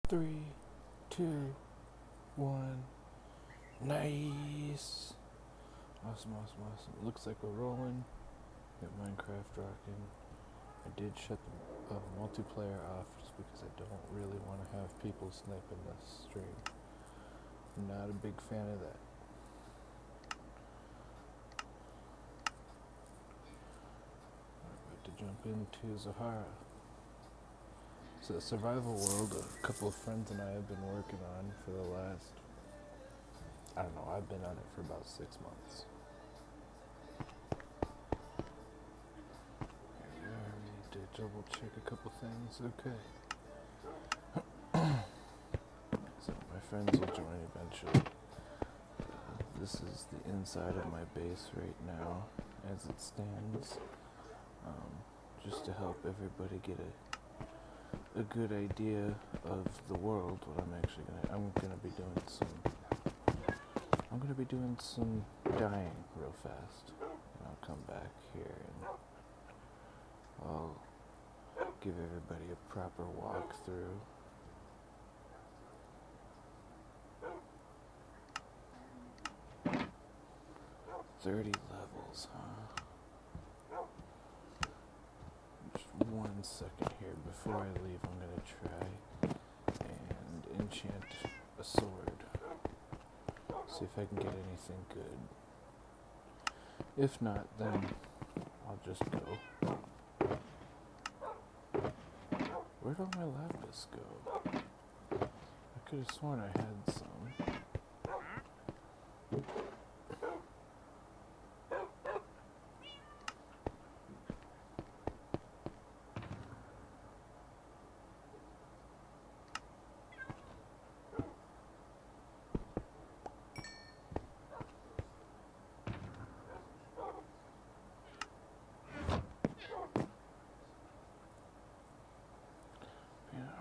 Three, two, one. Nice. Awesome. Looks like we're rolling. Got Minecraft rocking. I did shut the multiplayer off just because I don't really want to have people sniping this stream. I'm not a big fan of that. We're about to jump into Zohara. It's a survival world a couple of friends and I have been working on for the last, I don't know, I've been on it for about 6 months. Here we are, I need to double check a couple things. Okay. So my friends will join eventually. This is the inside of my base right now as it stands. Just to help everybody get a good idea of the world. What I'm gonna be doing some dying real fast, and I'll come back here and I'll give everybody a proper walkthrough. $30 levels, huh? Just 1 second here before I leave. I'm gonna try and enchant a sword. See if I can get anything good. If not, then I'll just go. Where'd all my lapis go? I could have sworn I had some.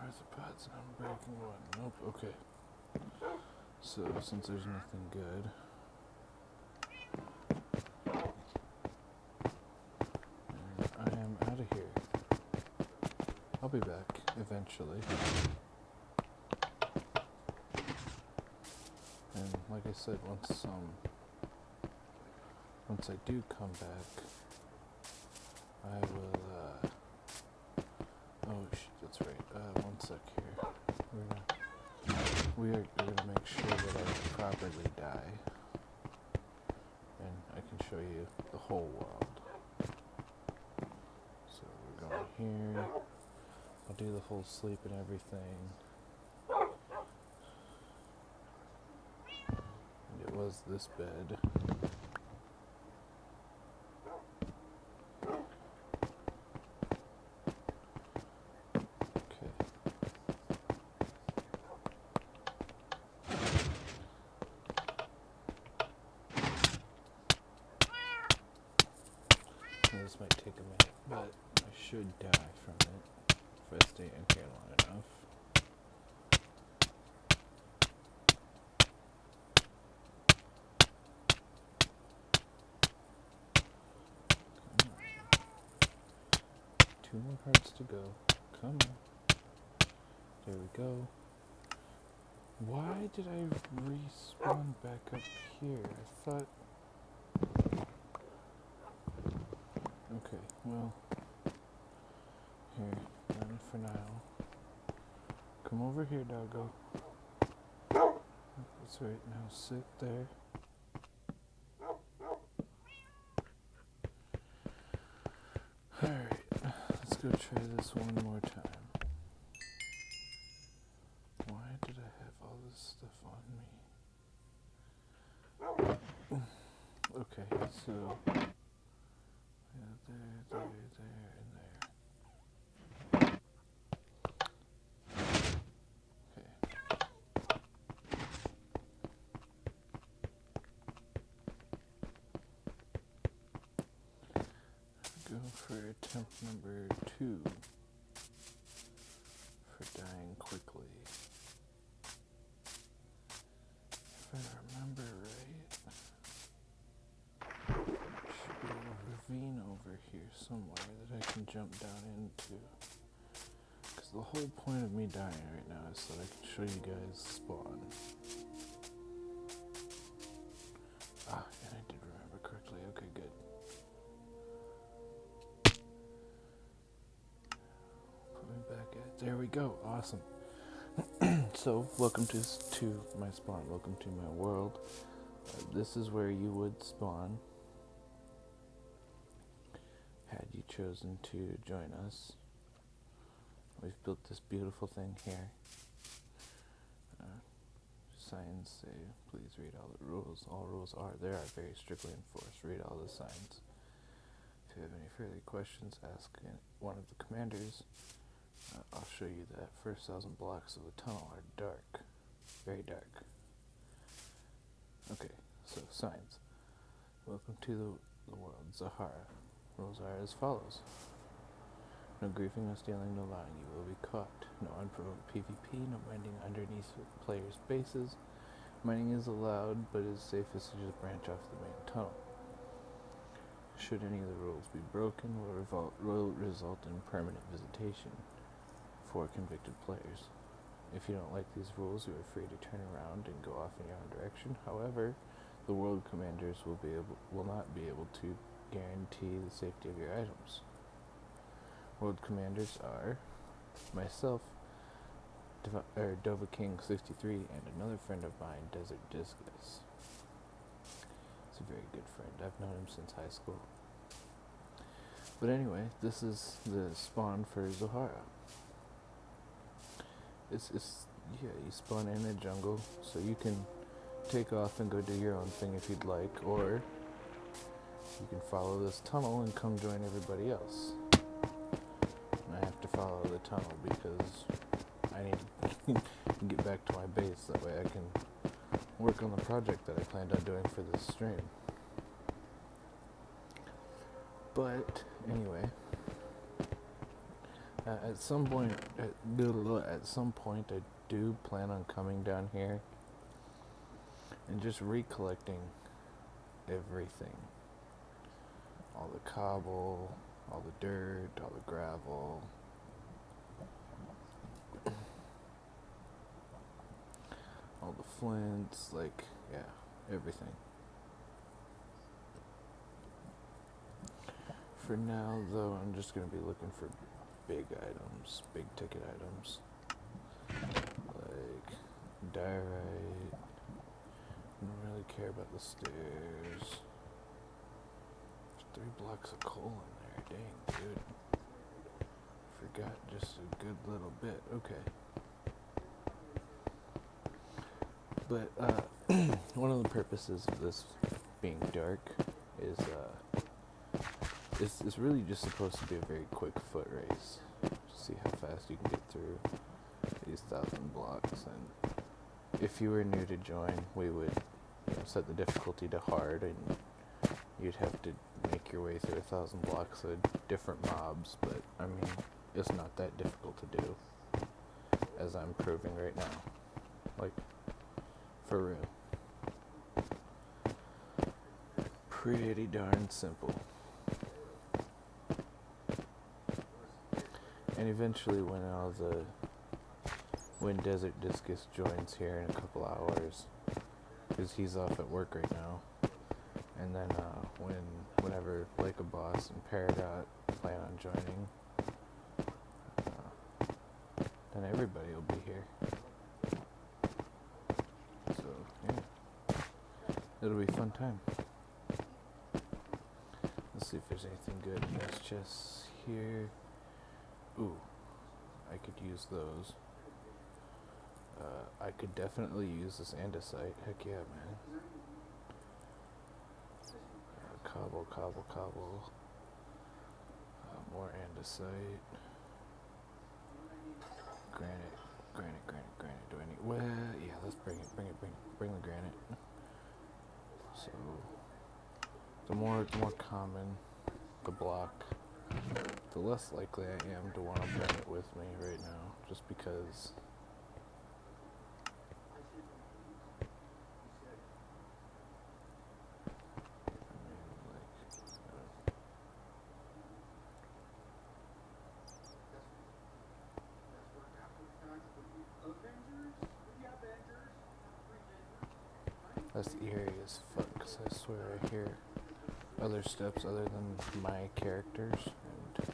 Arthropods and unbreaking one. Nope, okay. So, since there's nothing good, I am out of here. I'll be back eventually. And like I said, once I do come back, I will, oh shit, that's right. 1 sec here. We're gonna make sure that I properly die. And I can show you the whole world. So we're going here. I'll do the whole sleep and everything. And it was this bed. This might take a minute, but I should die from it if I stay in here long enough. Come on. 2 more parts to go. Come on. There we go. Why did I respawn back up here? I thought... Okay, well, here, run for now. Come over here, doggo. That's right, now sit there. Alright, let's go try this one more time. Why did I have all this stuff on me? Okay, so... there, and there. Okay. Go for attempt number 2 for dying quickly. If I remember right, there should be a ravine over here somewhere that I can jump down into. Because the whole point of me dying right now is so I can show you guys spawn. And I did remember correctly. Okay, good. Put me back at. There we go. Awesome. So, welcome to my spawn. Welcome to my world. This is where you would spawn had you chosen to join us. We've built this beautiful thing here. Signs say, please read all the rules. All rules are very strictly enforced. Read all the signs. If you have any further questions, ask one of the commanders. I'll show you that first 1,000 blocks of the tunnel are dark. Very dark. Okay, so signs. Welcome to the world, Zohara. Rules are as follows. No griefing, no stealing, no lying. You will be caught. No unprovoked PvP, no mining underneath players' bases. Mining is allowed, but is safest to just branch off the main tunnel. Should any of the rules be broken, will result in permanent visitation for convicted players. If you don't like these rules, you are free to turn around and go off in your own direction. However, the world commanders will not be able to guarantee the safety of your items. World commanders are myself, Dova King 63, and another friend of mine, Desert Discus. He's a very good friend. I've known him since high school. But anyway, this is the spawn for Zohara. You spawn in a jungle, so you can take off and go do your own thing if you'd like, or you can follow this tunnel and come join everybody else. I have to follow the tunnel because I need to get back to my base. That way I can work on the project that I planned on doing for this stream. But anyway, at some point I do plan on coming down here and just recollecting everything. All the cobble, all the dirt, all the gravel. All the flints, everything. For now, though, I'm just going to be looking for big items, big ticket items. Like diorite. I don't really care about the stairs. There's 3 blocks of coal in there. Dang, dude. Forgot just a good little bit. Okay. But one of the purposes of this being dark is it's really just supposed to be a very quick foot race. Just see how fast you can get through these 1,000 blocks. And if you were new to join, we would set the difficulty to hard, and you'd have to make your way through 1,000 blocks of different mobs. But I mean, it's not that difficult to do, as I'm proving right now. Like, for real. Pretty darn simple. And eventually when Desert Discus joins here in a couple hours, because he's off at work right now, and then whenever Like a Boss and Peridot plan on joining, then everybody will be here. So, yeah. It'll be a fun time. Let's see if there's anything good in this chest here. Ooh, I could use those. I could definitely use this andesite. Heck yeah, man. Cobble. More andesite. Granite. Do I need... Well, yeah, let's bring the granite. So, the more common the block, the less likely I am to want to bring it with me right now, just because That's eerie as fuck, because I swear I hear other steps other than my characters, and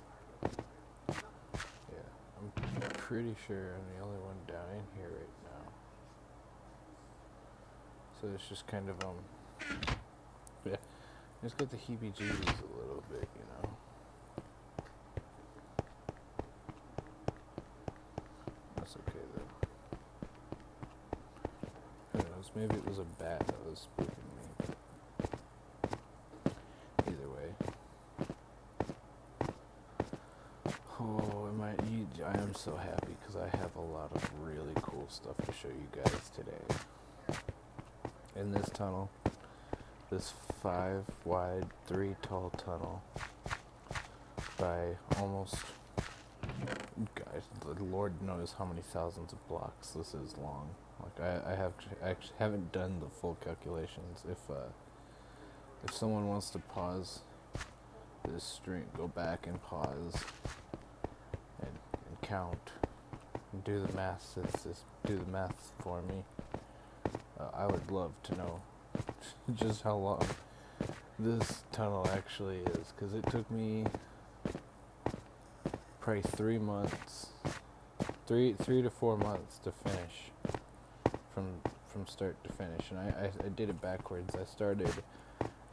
yeah, I'm pretty sure I'm the only one down in here right now. So it's just kind of, yeah, I just got the heebie-jeebies a little bit, you know. That's okay though. Who knows, maybe it was a bat that was spooking me, but either way. Oh, I am so happy because I have a lot of really cool stuff to show you guys today. In this tunnel, this 5 wide, 3 tall tunnel by almost, guys, the Lord knows how many thousands of blocks this is long. Like I actually haven't done the full calculations. If someone wants to pause this stream, go back and pause and count and do the math. Do the math for me. I would love to know just how long this tunnel actually is, because it took me probably 3 months, 3 to 4 months to finish from start to finish, and I did it backwards. I started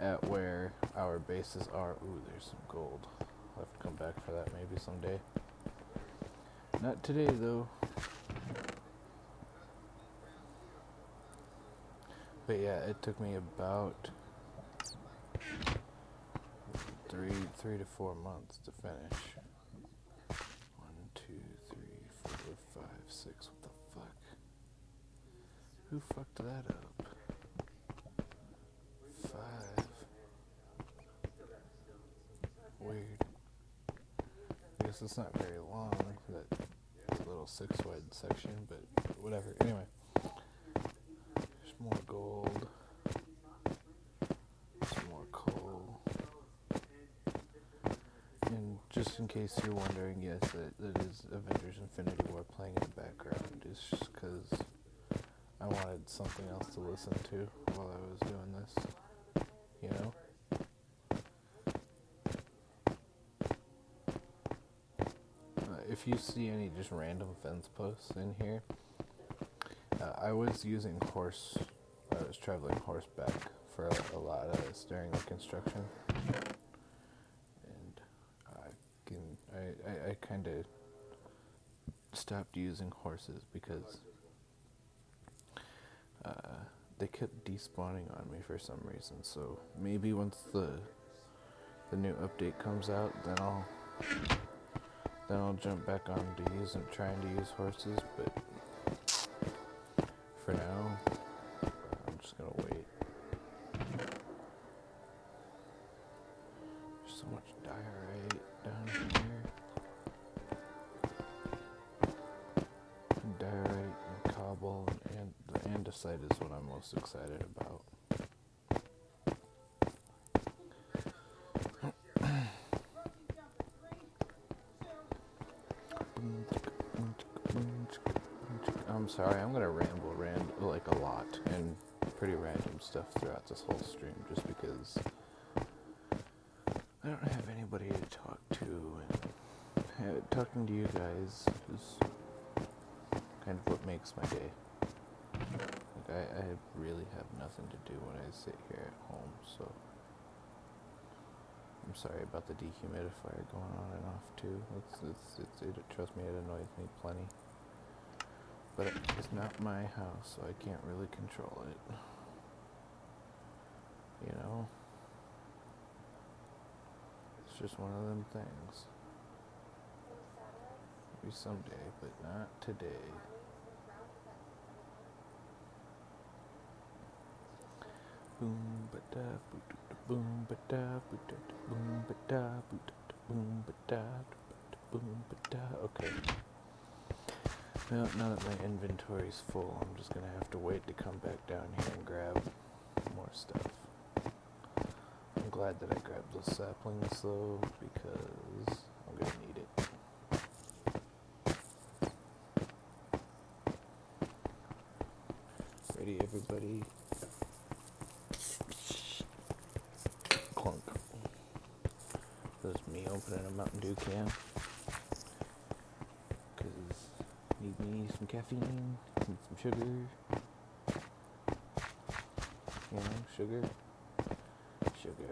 at where our bases are. Ooh, there's some gold. I'll have to come back for that maybe someday. Not today though. But yeah, it took me about 3 to 4 months to finish. 1, 2, 3, 4, 5, 6. What the fuck? Who fucked that up? 5. Weird. I guess it's not very long, that little 6 wide section, but whatever. Anyway. There's more gold. Some more coal. And just in case you're wondering, yes, that is Avengers Infinity War playing in the background. It's just because I wanted something else to listen to while I was doing this, you know? If you see any just random fence posts in here, I was traveling horseback for a lot of this during the construction, and I kind of stopped using horses because they kept despawning on me for some reason. So maybe once the new update comes out, then I'll jump back on to trying to use horses. But for now, I'm just gonna wait. There's so much diorite down here. Diorite and cobble, and the andesite is what I'm most excited about. I'm sorry, I'm gonna ramble like a lot and pretty random stuff throughout this whole stream, just because I don't have anybody to talk to, and talking to you guys is kind of what makes my day. Like I really have nothing to do when I sit here at home, so I'm sorry about the dehumidifier going on and off too. Trust me, it annoys me plenty. But it's not my house, so I can't really control it. You know? It's just one of them things. Maybe someday, but not today. Boom ba da boom ba da boom ba da boom ba da boom ba da. Okay. Now that my inventory's full, I'm just gonna have to wait to come back down here and grab more stuff. I'm glad that I grabbed those saplings though, because I'm gonna need it. Ready, everybody? opening a Mountain Dew can. Because need me some caffeine, need some sugar. You know, sugar. Sugar.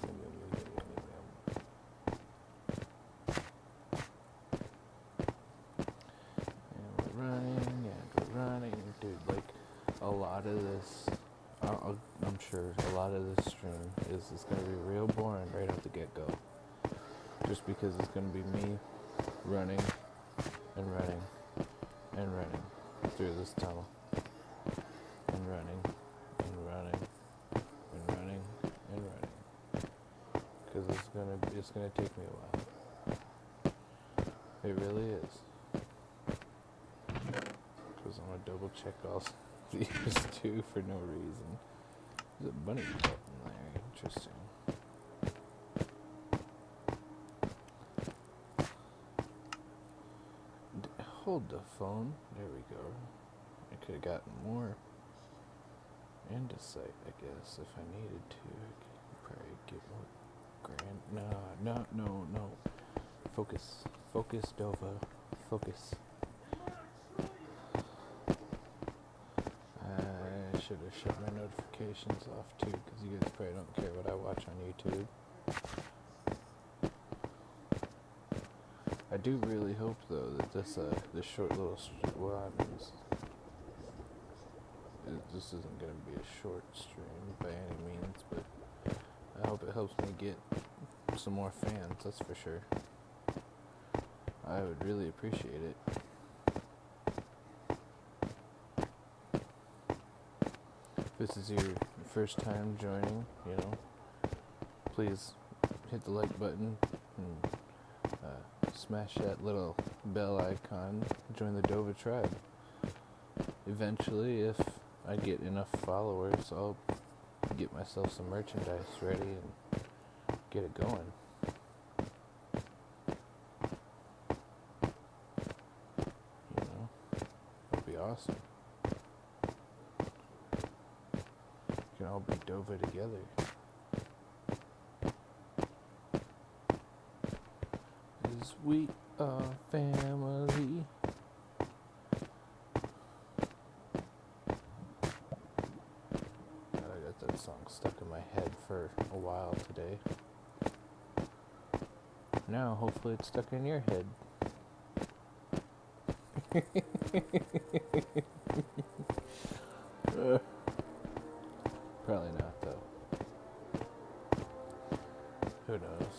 Yum, yum, yum, yum, yum, yum. And we're running, dude, like, a lot of this, I'm sure a lot of this stream is going to be real boring right off the get-go. Just because it's going to be me running and running and running through this tunnel. And running and running and running and running. Because it's gonna take me a while. It really is. Because I'm gonna double check all these too for no reason. There's a bunny button there. Interesting. Hold the phone. There we go. I could have gotten more andesite, I guess, if I needed to. I could probably get more No. Focus, Dova. Focus. I should have shut my notifications off too, because you guys probably don't care what I watch on YouTube. I do really hope, though, that this short little this isn't going to be a short stream by any means, but I hope it helps me get some more fans, that's for sure. I would really appreciate it. If this is your first time joining, please hit the like button and smash that little bell icon, join the Dova tribe. Eventually, if I get enough followers, I'll get myself some merchandise ready and get it going. It'd be awesome. We can all be Dova together. As we are family. That song stuck in my head for a while today. Now, hopefully it's stuck in your head. Probably not, though. Who knows?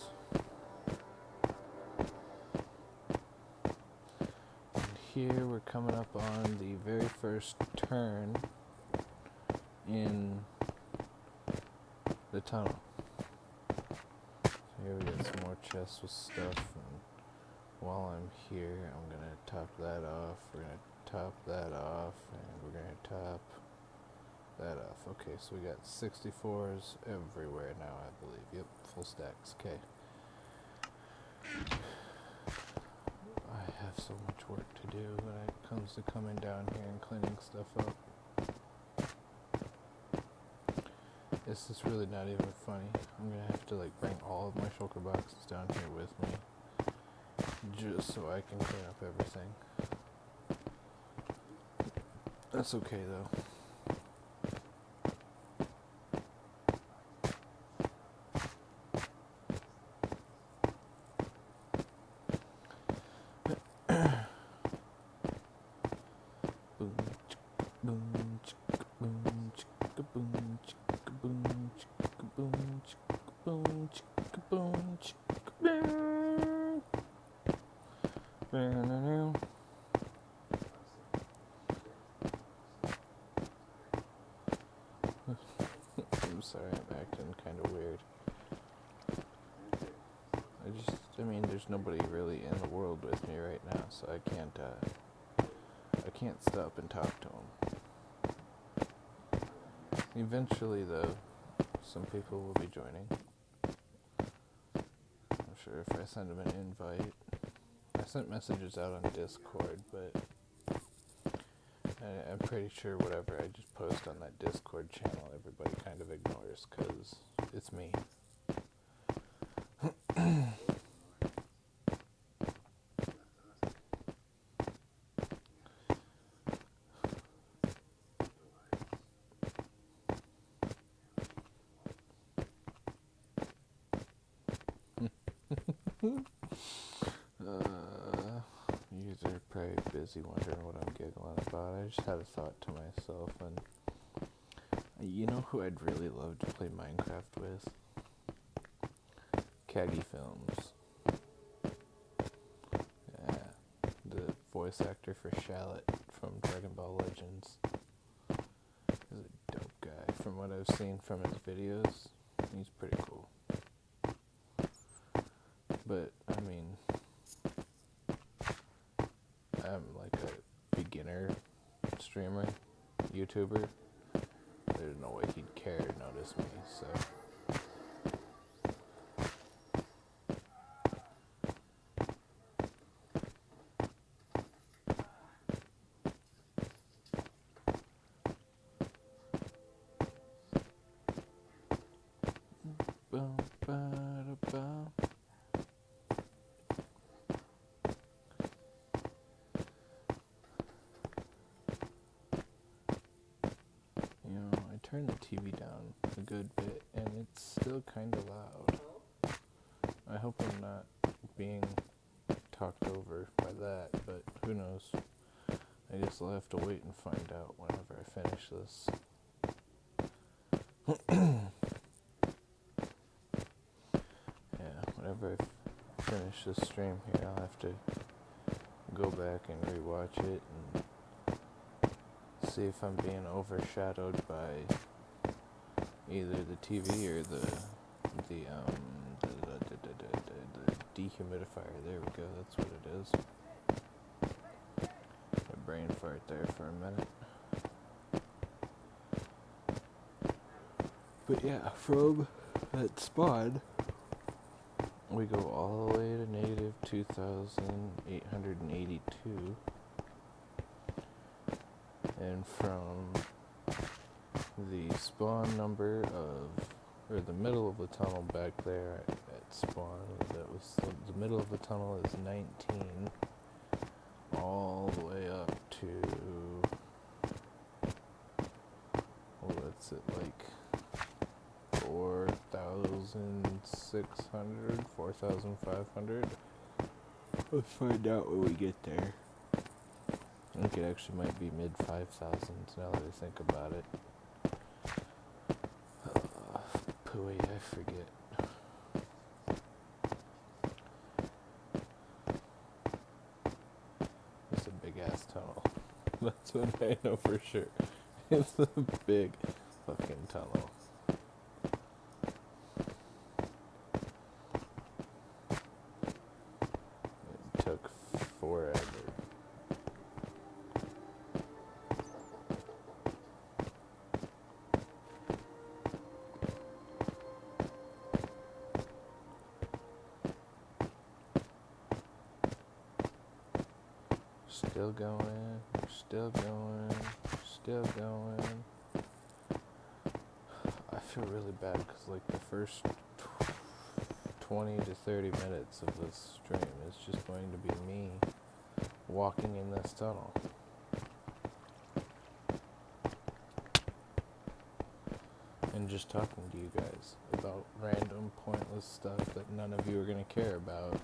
And here we're coming up on the very first turn in the tunnel. So here we got some more chests with stuff, and while I'm here, I'm gonna top that off. We're gonna top that off, and we're gonna top that off. Okay, so we got 64s everywhere now, I believe. Yep, full stacks. Okay. I have so much work to do when it comes to coming down here and cleaning stuff up. This is really not even funny. I'm gonna have to bring all of my shulker boxes down here with me, just so I can clean up everything. That's okay though. I'm sorry, I'm acting kind of weird. There's nobody really in the world with me right now, so I can't stop and talk to them. Eventually, though, some people will be joining. I'm sure if I send them an invite. I sent messages out on Discord, but I'm pretty sure whatever I just post on that Discord channel, everybody kind of ignores, because it's me. You guys are probably busy wondering what I'm giggling about. I just had a thought to myself, and you know who I'd really love to play Minecraft with? Kaggy Films. Yeah, the voice actor for Shallot from Dragon Ball Legends. He's a dope guy. From what I've seen from his videos, he's pretty cool. But, I mean, I'm like a beginner streamer, YouTuber. There's no way he'd care to notice me, so. Boom, ba-da-bum. You know, I turned the TV down a good bit, and it's still kind of loud. I hope I'm not being talked over by that, but who knows. I guess I'll have to wait and find out whenever I finish this. Yeah, whenever I finish this stream here, I'll have to go back and rewatch it and see if I'm being overshadowed by either the TV or the dehumidifier. There we go, that's what it is. My brain fart there for a minute. But yeah, from that spawn, we go all the way to negative 2,882. And from the spawn number or the middle of the tunnel back there at spawn, that was the middle of the tunnel is 19, all the way up to, what's it, like 4,600, 4,500. Let's find out when we get there. I think it actually might be mid 5,000s now that I think about it. Pooey, I forget. It's a big ass tunnel. That's what I know for sure. It's a big fucking tunnel. It took forever. Still going, still going, still going. I feel really bad because like the first 20 to 30 minutes of this stream is just going to be me walking in this tunnel. And just talking to you guys about random pointless stuff that none of you are going to care about.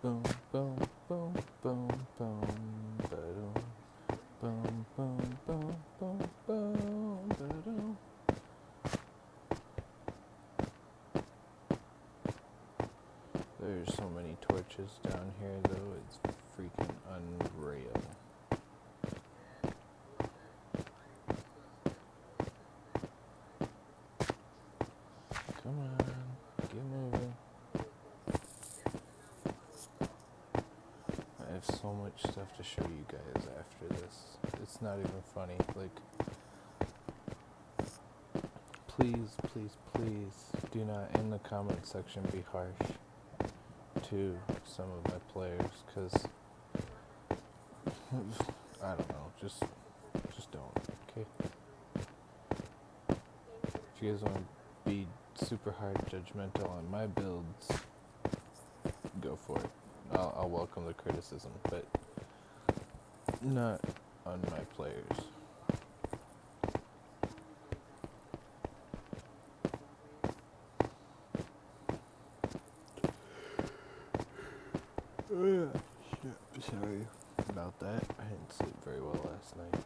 Boom, boom, boom, boom, boom, ba-dum. Boom, boom, boom, boom, boom, ba-dum. There's so many torches down here, though, it's freaking unreal. Come on, get moving. I have so much stuff to show you guys after this. It's not even funny. Like, please, please, please do not, in the comment section, be harsh to some of my players, because I don't know, just don't, okay? If you guys want to be super hard judgmental on my builds, go for it. I'll welcome the criticism, but not on my players. Sorry about that. I didn't sleep very well last night.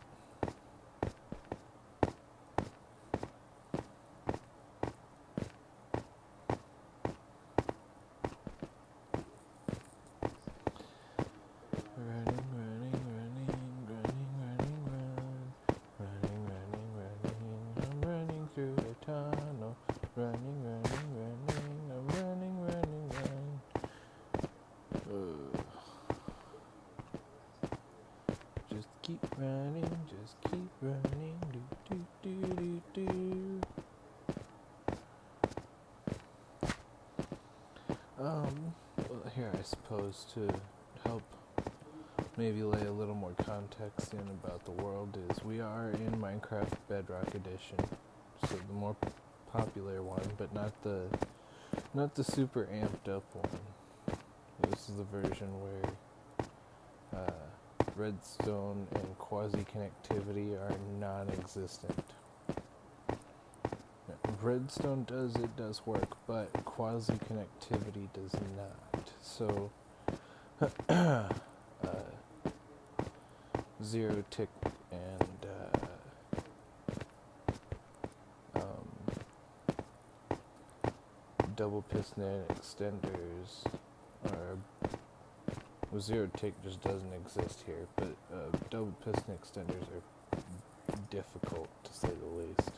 I'm running through the tunnel. Running. I'm running. Just keep running. Do. Well, here, I suppose, to help maybe lay a little more context in about the world, is we are in Minecraft Bedrock Edition, so the more popular one, but not the super amped up one. This is the version where redstone and quasi-connectivity are non-existent. Redstone does work, but quasi-connectivity does not. So, zero tick and double piston extenders are, well, zero tick just doesn't exist here, but double piston extenders are difficult, to say the least.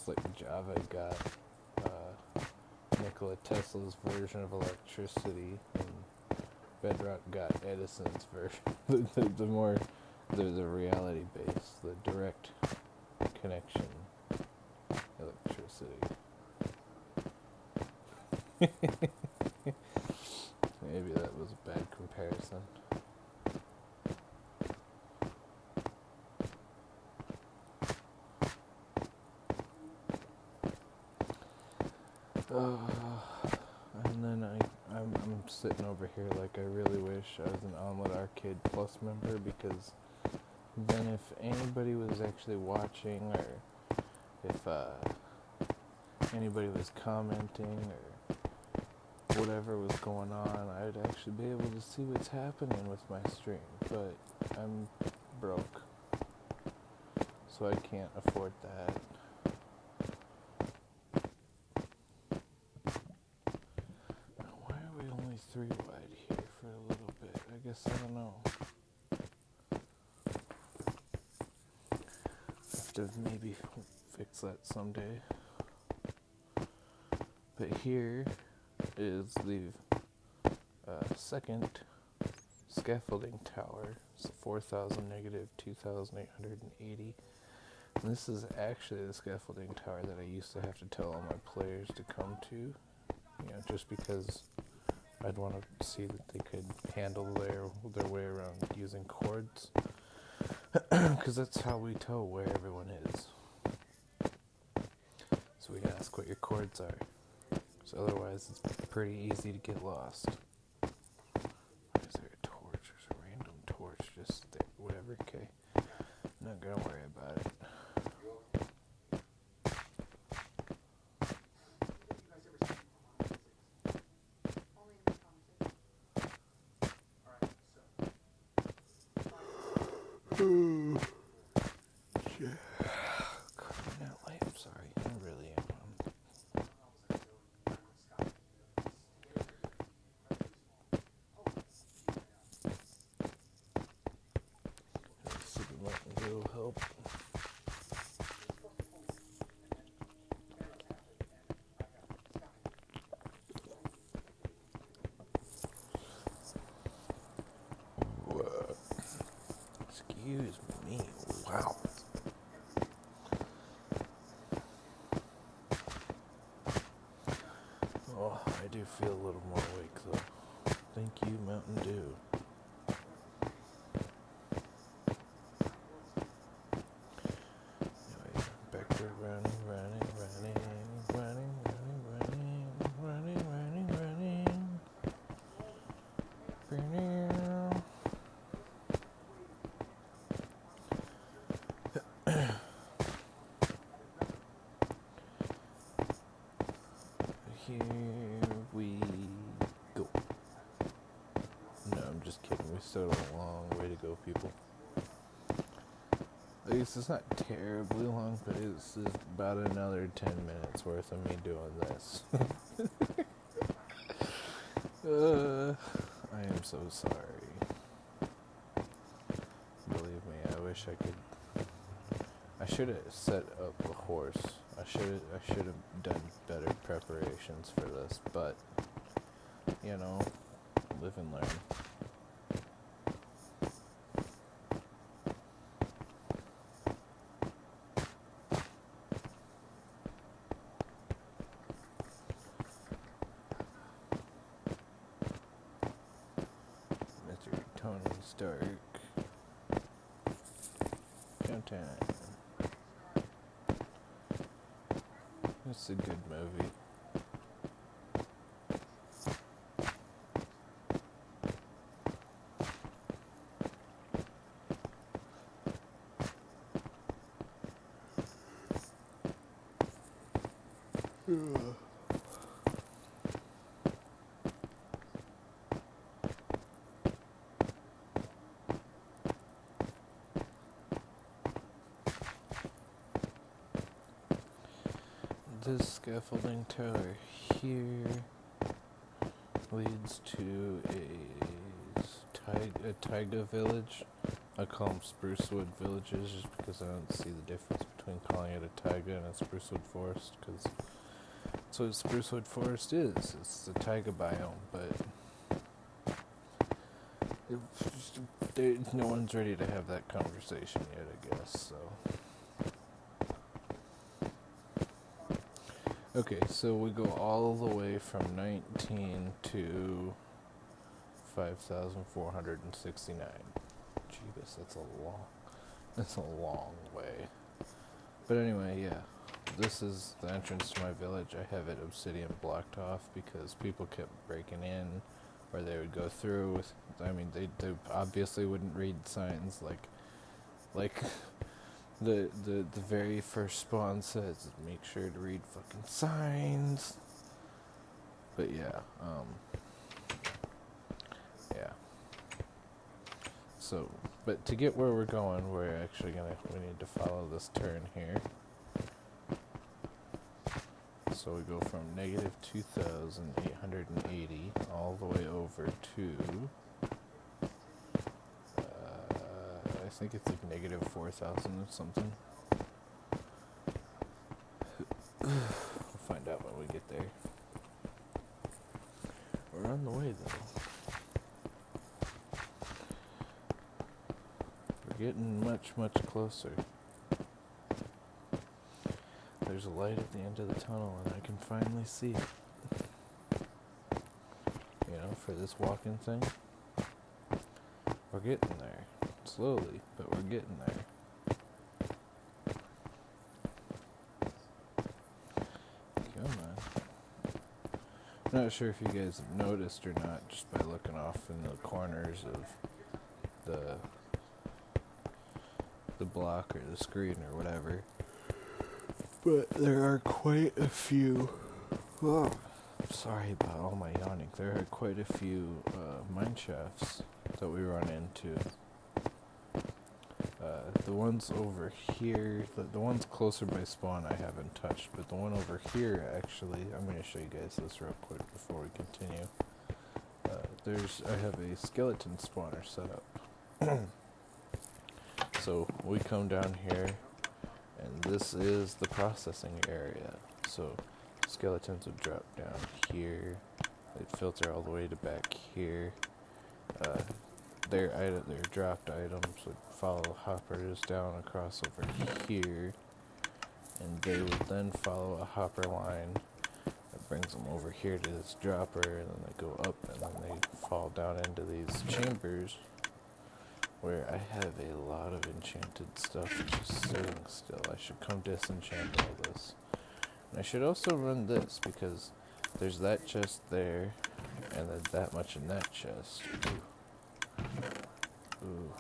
Like Java got Nikola Tesla's version of electricity, and Bedrock got Edison's version. the more the reality base, the direct connection electricity. Maybe that was a bad comparison. And then I'm sitting over here like I really wish I was an Omlet Arcade Plus member, because then if anybody was actually watching, or if anybody was commenting or whatever was going on, I'd actually be able to see what's happening with my stream. But I'm broke, so I can't afford that. Why are we only 3 wide here for a little bit? I guess I don't know. Have to maybe fix that someday. But here is the second scaffolding tower. It's 4,000 negative 2,880. And this is actually the scaffolding tower that I used to have to tell all my players to come to. You know, just because I'd want to see that they could handle their way around using cords. Because that's how we tell where everyone is. So we ask what your cords are. So otherwise it's pretty easy to get lost. Is there a torch? There's a random torch just there. Whatever, okay. I'm not gonna worry about it. I'm sorry. I really am. Super Mountain will help. Excuse Excuse me. Wow. Oh, I do feel a little more awake though. Thank you, Mountain Dew. Anyway, back to running. Here we go. No, I'm just kidding. We still have a long way to go, people. At least it's not terribly long, but it's about another 10 minutes worth of me doing this. I am so sorry. Believe me, I wish I could. I should have set up a horse. I should have done better preparations for this, but you know, live and learn. Mr. Tony Stark. Countdown. It's a good movie. This scaffolding tower here leads to a taiga village. I call them sprucewood villages just because I don't see the difference between calling it a taiga and a sprucewood forest, because that's what a sprucewood forest is. It's the taiga biome, but no one's ready to have that conversation yet, I guess, so. Okay, so we go all the way from 19 to 5,469. Jeebus, that's a long way. But anyway, yeah, this is the entrance to my village. I have it obsidian blocked off because people kept breaking in, or they would go through with, they obviously wouldn't read signs like the very first spawn says, make sure to read fucking signs. But yeah, yeah. So, but to get where we're going, we need to follow this turn here. So we go from negative 2,880 all the way over to I think it's like negative 4,000 or something. We'll find out when we get there. We're on the way though. We're getting much, much closer. There's a light at the end of the tunnel and I can finally see it. You know, for this walking thing. We're getting there. Slowly, but we're getting there. Come on. I'm not sure if you guys have noticed or not, just by looking off in the corners of the block or the screen or whatever. But there are quite a few. Oh, sorry about all my yawning. There are quite a few mine shafts that we run into. The ones over here, the ones closer by spawn I haven't touched, but the one over here, actually, I'm going to show you guys this real quick before we continue. I have a skeleton spawner set up. So we come down here, and this is the processing area. So skeletons would drop down here, they'd filter all the way to back here. their dropped items would follow hoppers down across over here, and they would then follow a hopper line that brings them over here to this dropper, and then they go up, and then they fall down into these chambers, where I have a lot of enchanted stuff just sitting still. I should come disenchant all this. And I should also run this, because there's that chest there, and then that much in that chest. Ooh.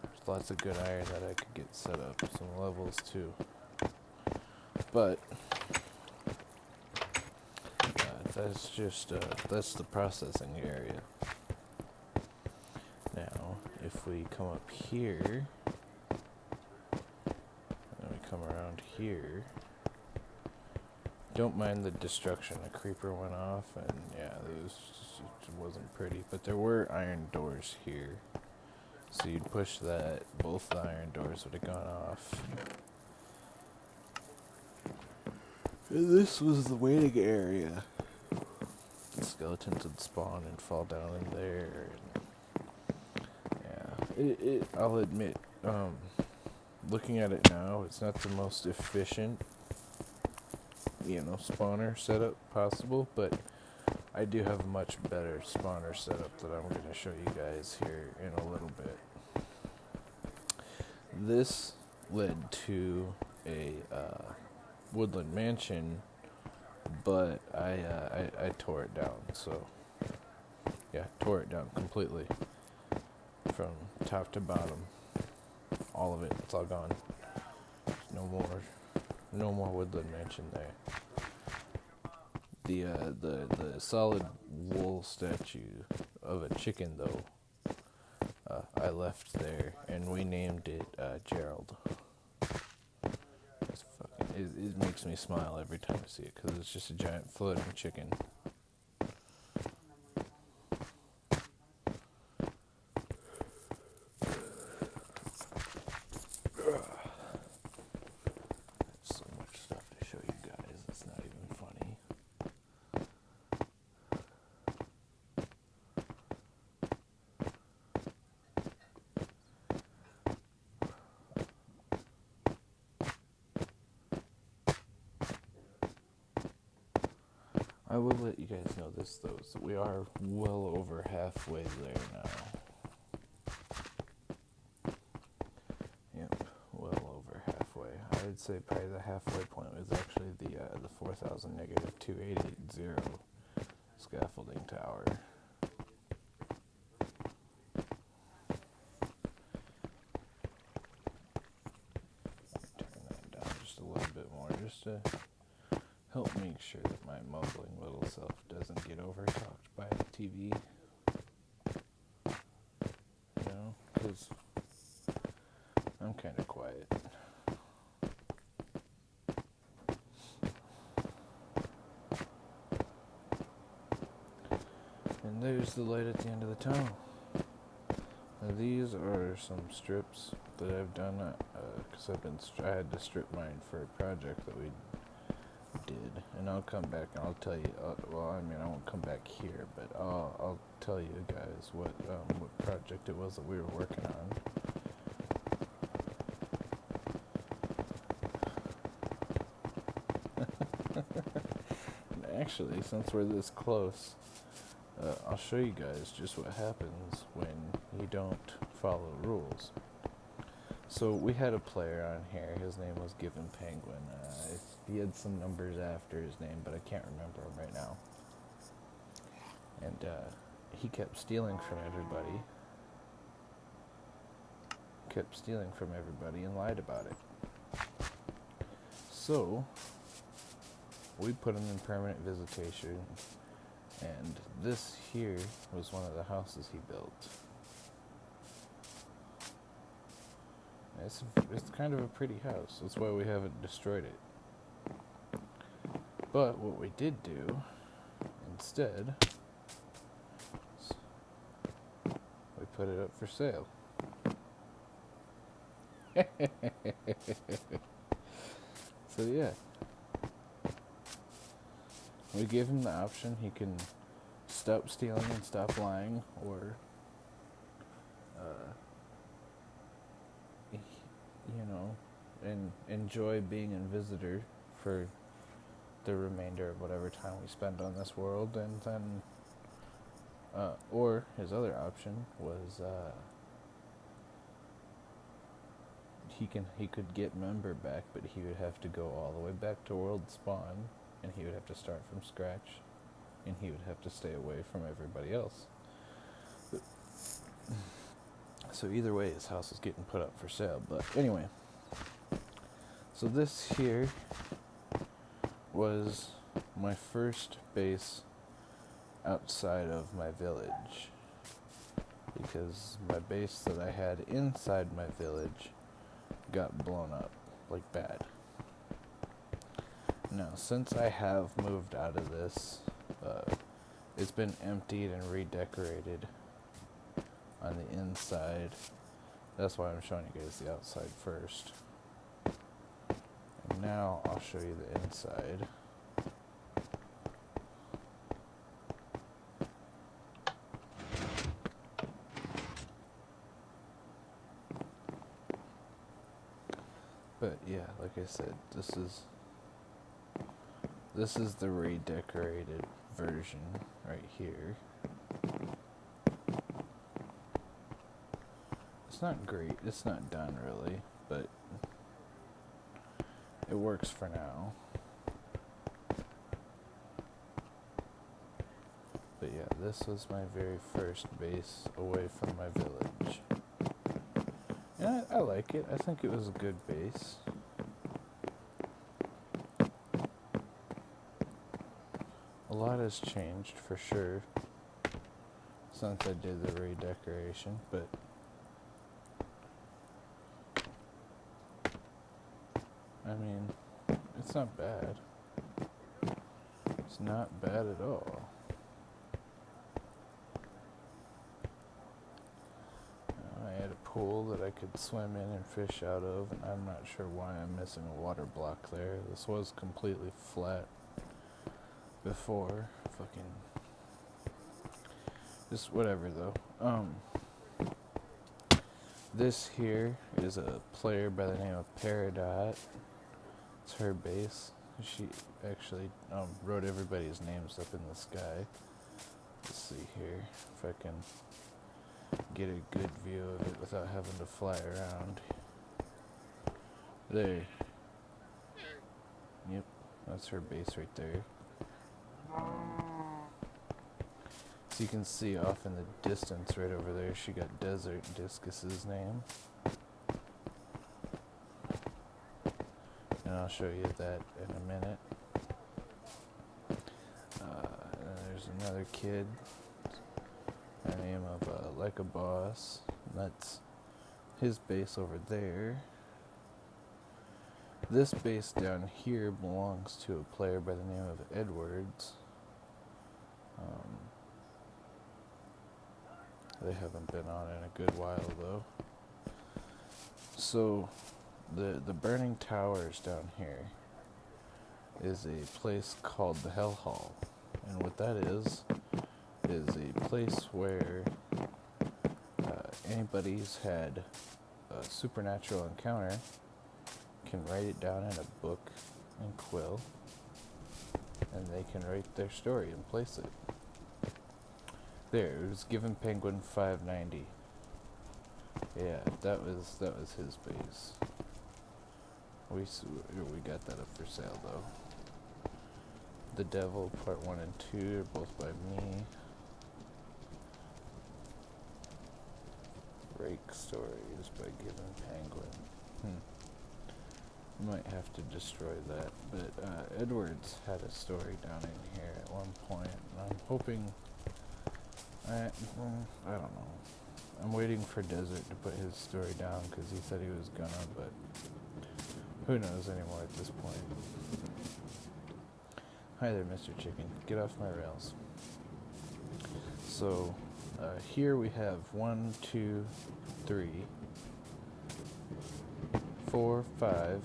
There's lots of good iron that I could get set up. Some levels too. But that's just that's the processing area. Now, if we come up here, and we come around here, don't mind the destruction. A creeper went off, and yeah, it wasn't pretty. But there were iron doors here, so you'd push that, both the iron doors would have gone off. And this was the waiting area. The skeletons would spawn and fall down in there. And yeah, I'll admit, looking at it now, it's not the most efficient, spawner setup possible, but I do have a much better spawner setup that I'm going to show you guys here in a little bit. This led to a woodland mansion, but I tore it down, so yeah, tore it down completely from top to bottom, all of it. It's all gone. No more woodland mansion there. The solid wool statue of a chicken, though, I left there, and we named it Gerald. It makes me smile every time I see it, because it's just a giant floating chicken. So much stuff to show you guys, it's not even funny. I will let you guys know this, though, so we are well over halfway there now. Yep, well over halfway. I would say probably the halfway point was actually the 4,000 negative 2880 scaffolding tower. Turn that down just a little bit more, just to help make sure that my mumbling little self doesn't get overtalked by the TV. Because I'm kind of quiet. And there's the light at the end of the tunnel. Now these are some strips that I've done, because I had to strip mine for a project that we did, and I'll come back and I'll tell you, I won't come back here, but I'll tell you guys what project it was that we were working on. Actually, since we're this close, I'll show you guys just what happens when you don't follow rules. So we had a player on here, his name was Given Penguin. He had some numbers after his name, but I can't remember them right now. And he kept stealing from everybody. And lied about it. So we put him in permanent visitation, and this here was one of the houses he built. It's kind of a pretty house. That's why we haven't destroyed it. But what we did do instead, we put it up for sale. So yeah, we gave him the option. He can stop stealing and stop lying, or you know, and enjoy being a visitor for the remainder of whatever time we spend on this world, and then, or his other option was, he could get Member back, but he would have to go all the way back to World Spawn, and he would have to start from scratch, and he would have to stay away from everybody else. So either way, his house is getting put up for sale. But anyway, so this here was my first base outside of my village, because my base that I had inside my village got blown up, like bad. Now, since I have moved out of this, it's been emptied and redecorated on the inside. That's why I'm showing you guys the outside first. And now I'll show you the inside. But yeah, like I said, this is the redecorated version right here. It's not great, it's not done really, but it works for now. But yeah, this was my very first base away from my village. And I like it. I think it was a good base. A lot has changed for sure since I did the redecoration, but I mean, it's not bad. It's not bad at all. I had a pool that I could swim in and fish out of, and I'm not sure why I'm missing a water block there. This was completely flat before. Fucking just whatever though. This here is a player by the name of Peridot. It's her base. She actually wrote everybody's names up in the sky. Let's see here if I can get a good view of it without having to fly around. There. Yep, that's her base right there. So you can see off in the distance right over there, she got Desert Discus's name. And I'll show you that in a minute. And there's another kid by the name of Like a Boss. And that's his base over there. This base down here belongs to a player by the name of Edwards. They haven't been on in a good while though. So the Burning Towers down here is a place called the Hell Hall. And what that is a place where anybody's had a supernatural encounter can write it down in a book and quill, and they can write their story and place it. There, it was given Penguin 590. Yeah, that was his base. We got that up for sale though. The Devil Part 1 and 2 are both by me. Rake Stories by Given Penguin. Might have to destroy that, but Edwards had a story down in here at one point, and I'm hoping. I don't know. I'm waiting for Desert to put his story down because he said he was gonna, but who knows anymore at this point. Hi there, Mr. Chicken. Get off my rails. So, here we have 1, 2, 3, 4, 5,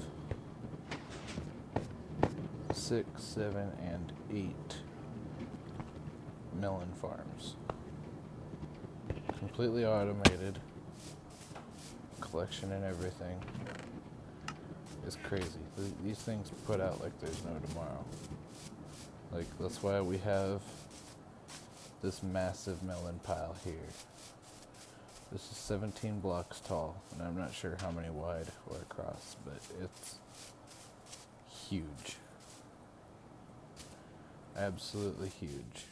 6, 7, and 8 melon farms. Completely automated. collection and everything is crazy. These things put out like there's no tomorrow. Like, that's why we have this massive melon pile here. This is 17 blocks tall, and I'm not sure how many wide or across, but it's huge. Absolutely huge.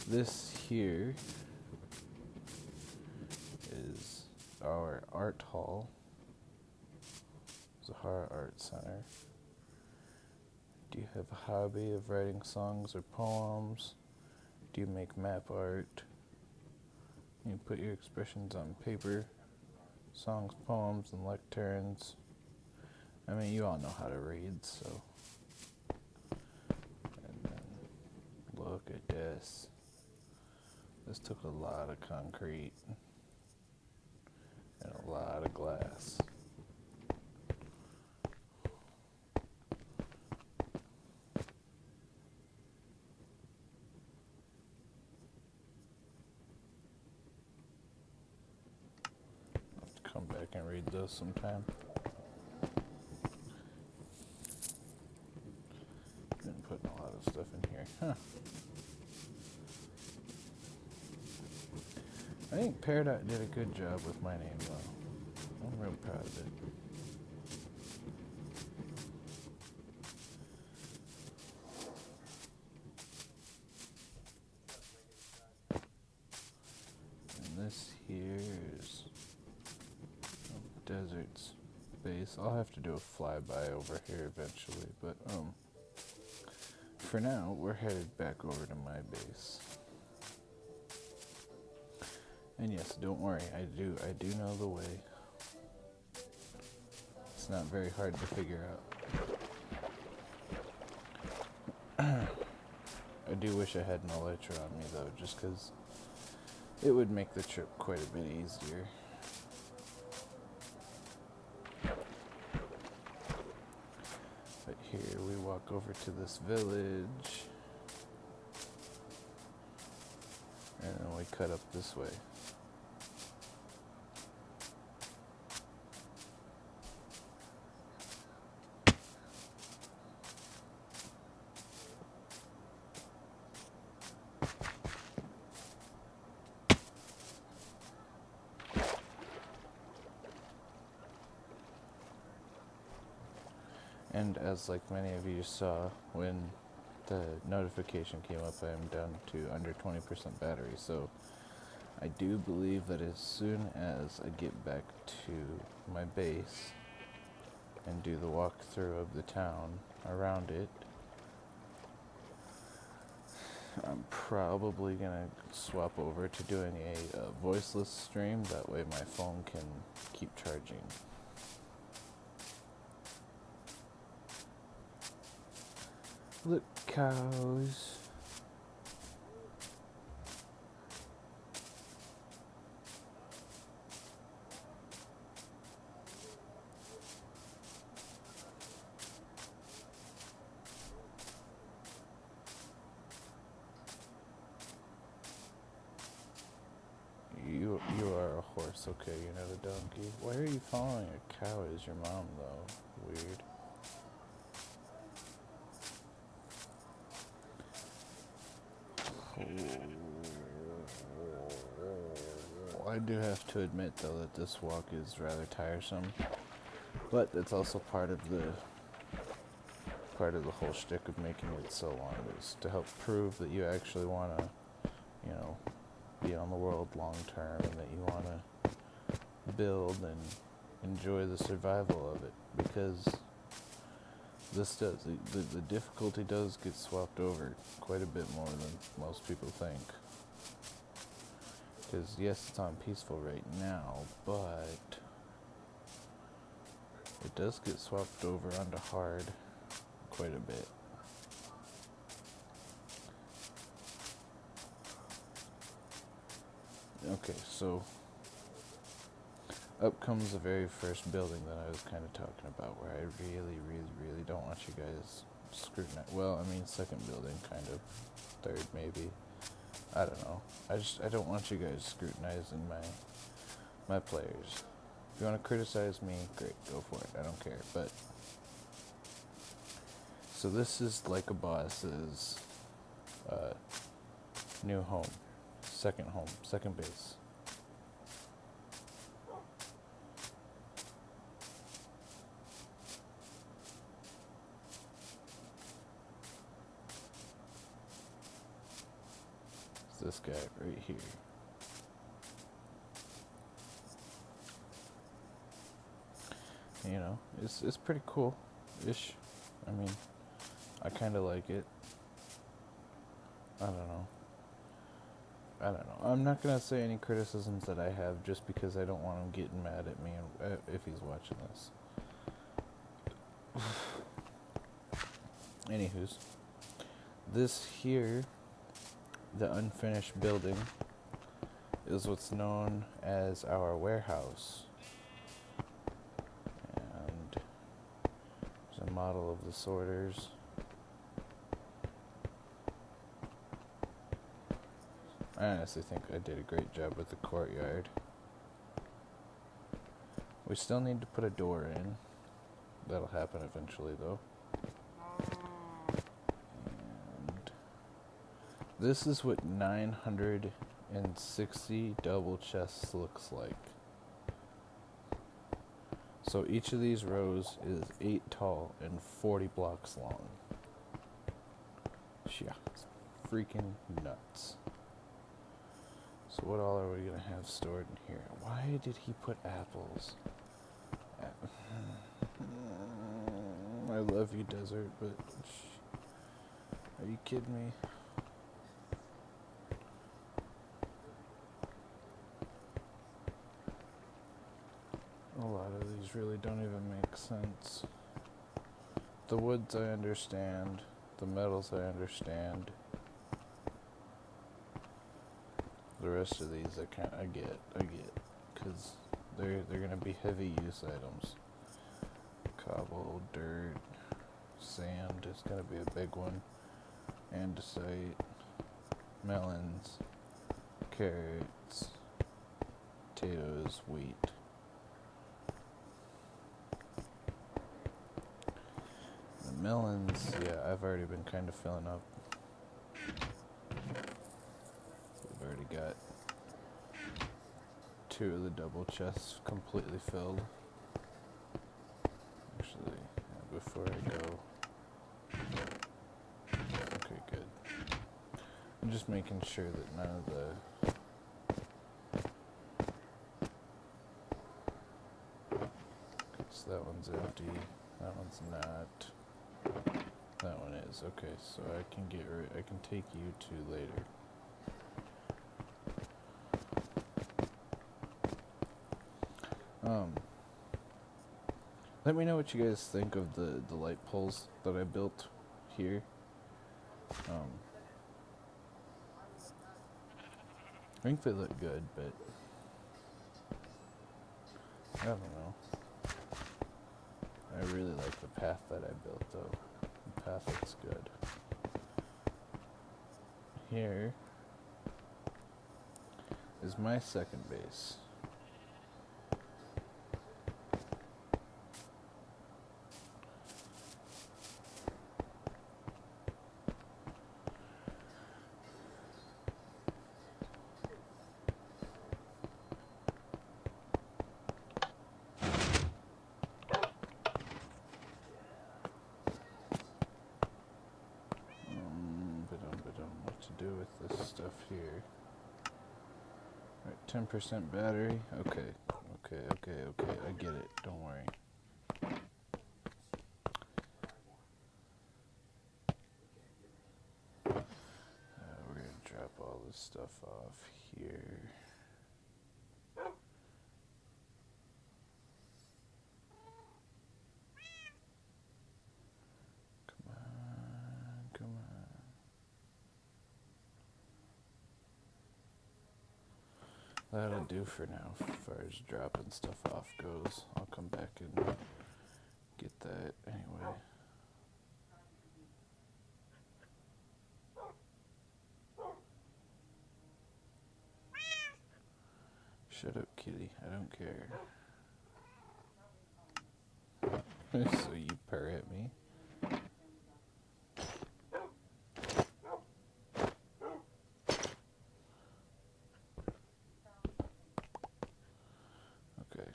This here is our art hall, Zohara Art Center. Do you have a hobby of writing songs or poems? Do you make map art? You put your expressions on paper, songs, poems, and lecterns. I mean, you all know how to read, so. And then, look at this. This took a lot of concrete and a lot of glass. I'll have to come back and read those sometime. Been putting a lot of stuff in here, huh? I think Peridot did a good job with my name, though. I'm real proud of it. And this here is Desert's base. I'll have to do a flyby over here eventually, but for now, we're headed back over to my base. And yes, don't worry, I do know the way. It's not very hard to figure out. I do wish I had an elytra on me though, just because it would make the trip quite a bit easier. But here we walk over to this village, and then we cut up this way. And as like many of you saw, when the notification came up, I am down to under 20% battery. So I do believe that as soon as I get back to my base and do the walkthrough of the town around it, I'm probably gonna swap over to doing a voiceless stream. That way my phone can keep charging. Look, cows. You are a horse, okay, you're not a donkey. Why are you following a cow as your mom, though? Weird. I do have to admit, though, that this walk is rather tiresome, but it's also part of the whole shtick of making it so long, is to help prove that you actually want to, be on the world long term, and that you want to build and enjoy the survival of it, because this does, the difficulty does get swapped over quite a bit more than most people think. Because yes, it's on peaceful right now, but it does get swapped over onto hard quite a bit. Okay, so up comes the very first building that I was kind of talking about, where I really don't want you guys scrutinize. Well, I mean, second building, kind of. Third, maybe. I don't know. I don't want you guys scrutinizing my players. If you want to criticize me, great, go for it. I don't care. But so this is like a boss's new home, second base. It's this guy right here. You know, it's pretty cool-ish. I mean, I kind of like it. I don't know. I'm not going to say any criticisms that I have just because I don't want him getting mad at me if he's watching this. Anywho's, this here, the unfinished building, is what's known as our warehouse. And there's a model of the sorters. I honestly think I did a great job with the courtyard. We still need to put a door in. That'll happen eventually, though. And this is what 960 double chests looks like. So each of these rows is 8 tall and 40 blocks long. Yeah, it's freaking nuts. So what all are we going to have stored in here? Why did he put apples? I love you, desert, but are you kidding me? A lot of these really don't even make sense. The woods I understand. The metals I understand. The rest of these I get, because they're gonna be heavy use items. Cobble, dirt, sand is gonna be a big one. Andesite, melons, carrots, potatoes, wheat. The melons, yeah, I've already been kind of filling up. We've already got 2 of the double chests completely filled. Actually, before I go... Okay, good. I'm just making sure that none of the... Okay, so that one's empty. That one's not. That one is. Okay, so I can take you 2 later. Let me know what you guys think of the light poles that I built here. I think they look good, but I don't know. I really like the path that I built, though. The path looks good. Here is my second base. What to do with this stuff here? Alright, 10% battery. Okay, I get it. Don't worry. We're gonna drop all this stuff off here. Come on. That'll do for now, as far as dropping stuff off goes. I'll come back and get that anyway. Shut up, kitty. I don't care. So you purr at me. Okay.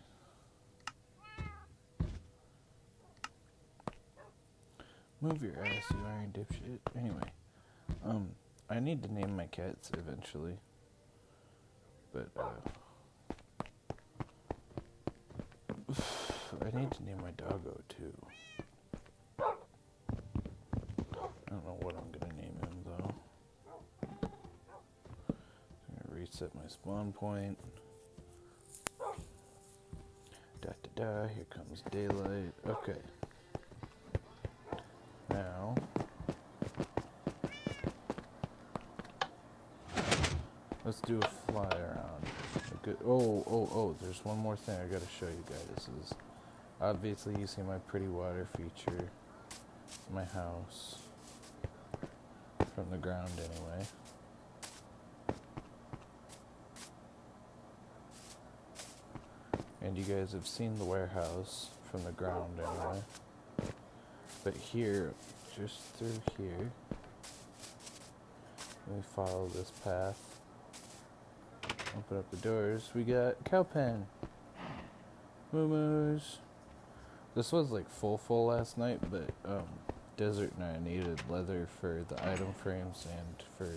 Move your ass, you iron dipshit. Anyway, I need to name my cats eventually. But, I need to name my doggo too. I don't know what I'm gonna name him though. I'm gonna reset my spawn point. Da da da, here comes daylight. Okay. Now, let's do a fly around. Oh, there's one more thing I gotta show you guys. This is, obviously you see my pretty water feature. My house. From the ground anyway. And you guys have seen the warehouse from the ground anyway. But here, just through here, we follow this path. Open up the doors. We got cow pen. Moo-moos. This was like full last night, but Desert and I needed leather for the item frames and for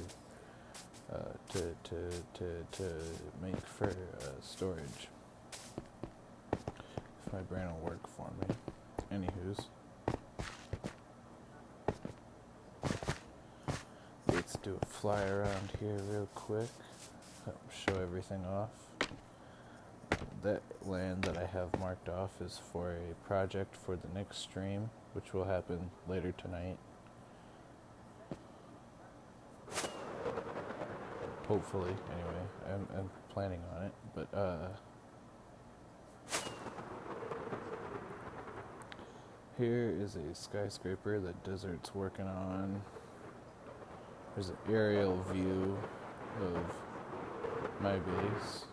to make for storage. If my brain will work for me. Anywho's. Let's do a fly around here real quick. Show everything off. That land that I have marked off is for a project for the next stream, which will happen later tonight. Hopefully, anyway. I'm planning on it, but here is a skyscraper that Desert's working on. There's an aerial view of my base.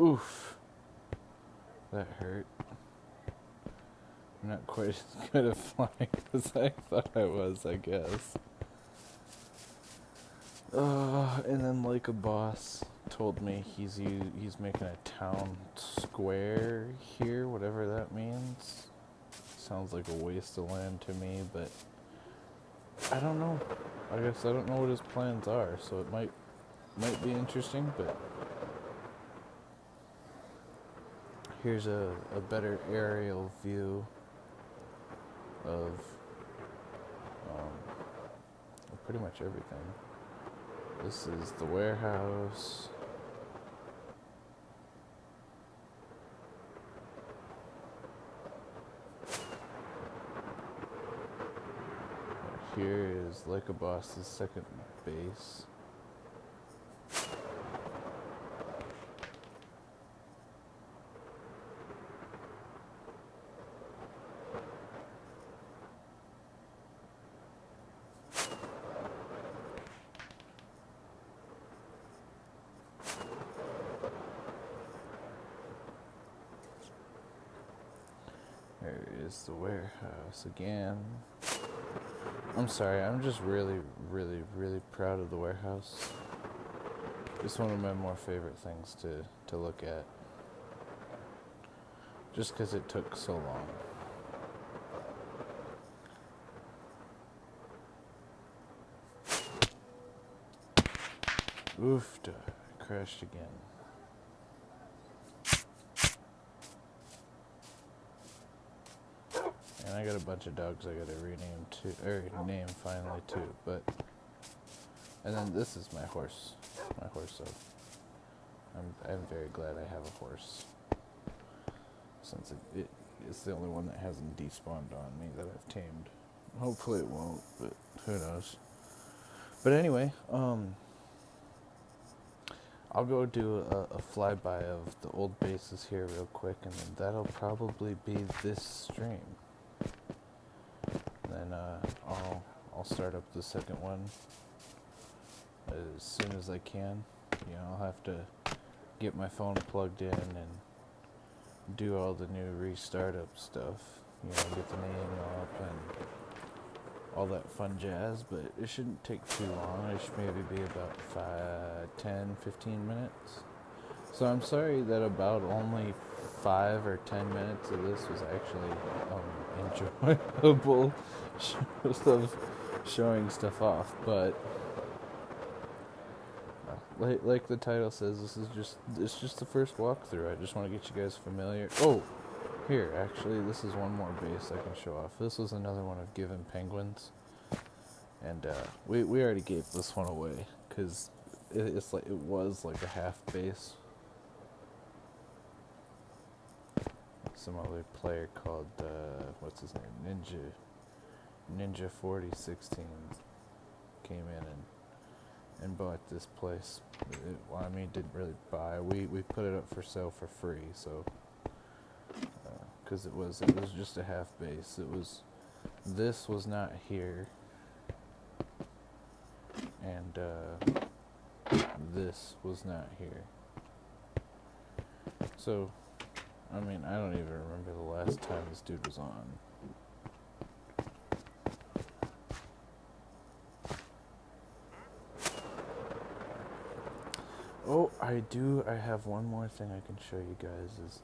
Oof. That hurt. I'm not quite as good at flying as I thought I was, I guess. And then like a boss told me he's making a town square here, whatever that means. Sounds like a waste of land to me, but I don't know. I guess I don't know what his plans are, so it might be interesting, but here's a better aerial view of pretty much everything. This is the warehouse. Here is Like a Boss's second base. There is the warehouse again. I'm sorry, I'm just really proud of the warehouse. It's one of my more favorite things to look at. Just because it took so long. Oof, I crashed again. And I got a bunch of dogs I gotta rename too, or name finally too, but, and then this is my horse, so I'm very glad I have a horse, since it's the only one that hasn't despawned on me that I've tamed. Hopefully it won't, but who knows. But anyway, I'll go do a flyby of the old bases here real quick, and then that'll probably be this stream. Then I'll start up the second one as soon as I can. You know, I'll have to get my phone plugged in and do all the new restart up stuff. You know, get the name up and all that fun jazz, but it shouldn't take too long. It should maybe be about 10, 15 minutes. So I'm sorry that about only 5 or 10 minutes of this was actually enjoyable of showing stuff off, but like the title says, it's just the first walkthrough. I just want to get you guys familiar. Oh, here, actually, this is one more base I can show off. This was another one of Given Penguins, and we already gave this one away because it was like a half base. Some other player called what's his name, Ninja 4016 came in and bought this place. Didn't really buy. We put it up for sale for free, so. Because it was just a half base. This was not here, and this was not here. So, I don't even remember the last time this dude was on. Oh, I have one more thing I can show you guys is,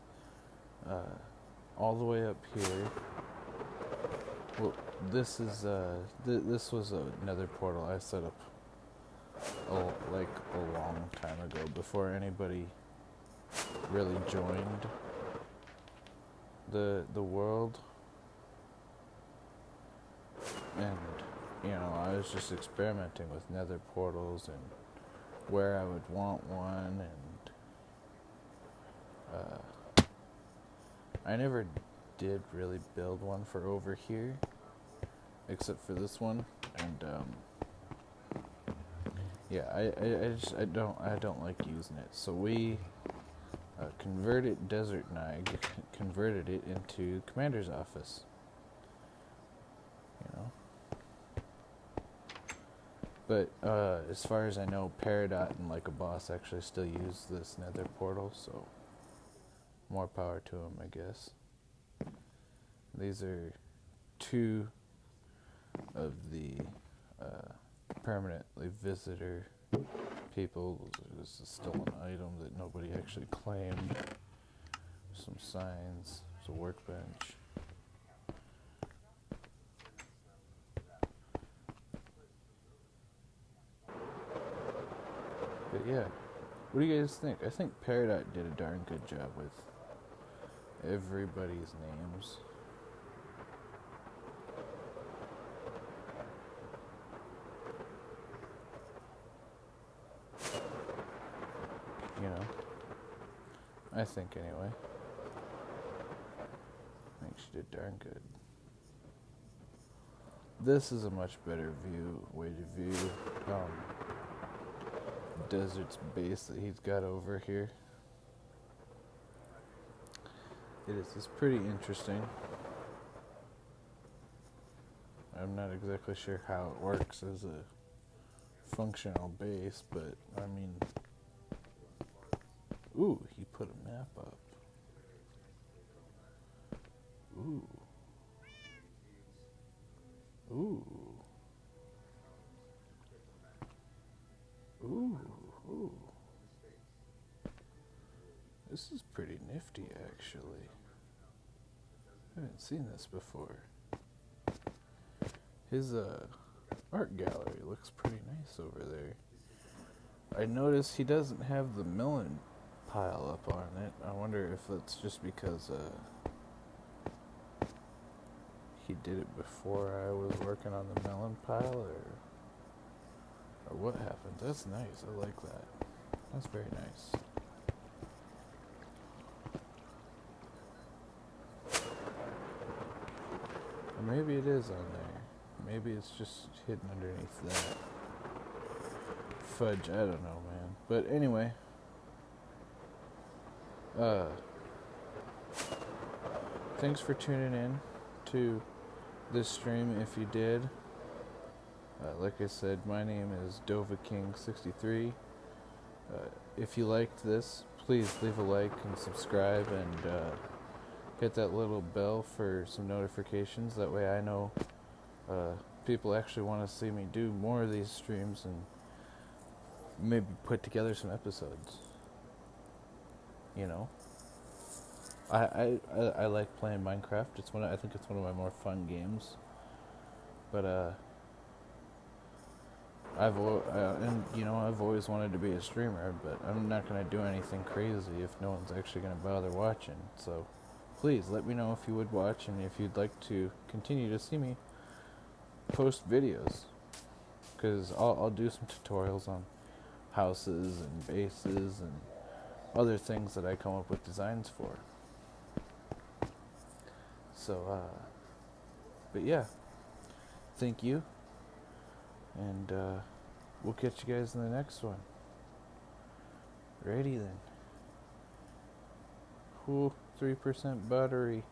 all the way up here. Well, this is this was another portal I set up a long time ago before anybody really joined the world, and I was just experimenting with nether portals and where I would want one, and I never did really build one for over here, except for this one, and I don't like using it. So we converted it into commander's office. But as far as I know, Peridot and Like a Boss actually still use this nether portal, so more power to them, I guess. These are 2 of the permanently visitor people. This is still an item that nobody actually claimed. Some signs. There's a workbench. But yeah, what do you guys think? I think Peridot did a darn good job with everybody's names. I think anyway. I think she did darn good. This is a much better way to view Desert's base that he's got over here. It's pretty interesting. I'm not exactly sure how it works as a functional base, but ooh, he put a map up. Ooh. Ooh. Ooh. Ooh. This is pretty nifty, actually. I haven't seen this before. His art gallery looks pretty nice over there. I noticed he doesn't have the melon pile up on it. I wonder if that's just because he did it before I was working on the melon pile, or what happened. That's nice. I like that. That's very nice. Or maybe it is on there. Maybe it's just hidden underneath that. Fudge, I don't know, man. But anyway, uh, thanks for tuning in to this stream. If you did, like I said, my name is DovaKing63. If you liked this, please leave a like and subscribe, and hit that little bell for some notifications. That way I know people actually want to see me do more of these streams and maybe put together some episodes. You know, I like playing Minecraft. I think it's one of my more fun games. But I've always wanted to be a streamer, but I'm not gonna do anything crazy if no one's actually gonna bother watching. So please let me know if you would watch and if you'd like to continue to see me post videos, because I'll do some tutorials on houses and bases and other things that I come up with designs for. So, but yeah, thank you, and we'll catch you guys in the next one. Ready then. Ooh, 3% battery.